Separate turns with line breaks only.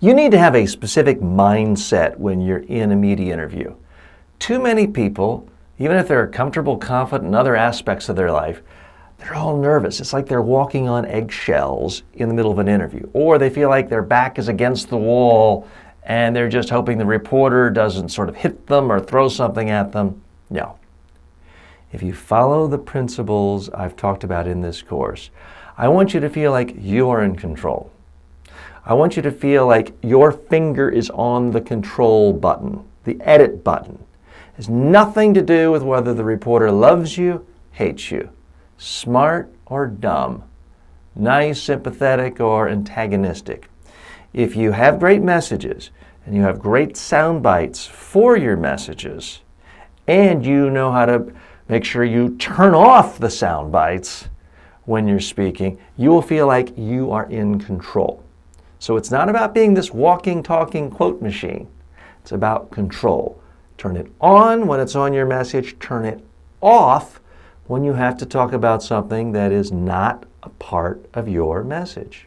You need to have a specific mindset when you're in a media interview. Too many people, even if they're comfortable, confident in other aspects of their life, they're all nervous. It's like they're walking on eggshells in the middle of an interview. Or they feel like their back is against the wall and they're just hoping the reporter doesn't sort of hit them or throw something at them. No. If you follow the principles I've talked about in this course, I want you to feel like you are in control. I want you to feel like your finger is on the control button, the edit button. It has nothing to do with whether the reporter loves you, hates you, smart or dumb, nice, sympathetic, or antagonistic. If you have great messages and you have great sound bites for your messages, and you know how to make sure you turn off the sound bites when you're speaking, you will feel like you are in control. So it's not about being this walking, talking quote machine. It's about control. Turn it on when it's on your message. Turn it off when you have to talk about something that is not a part of your message.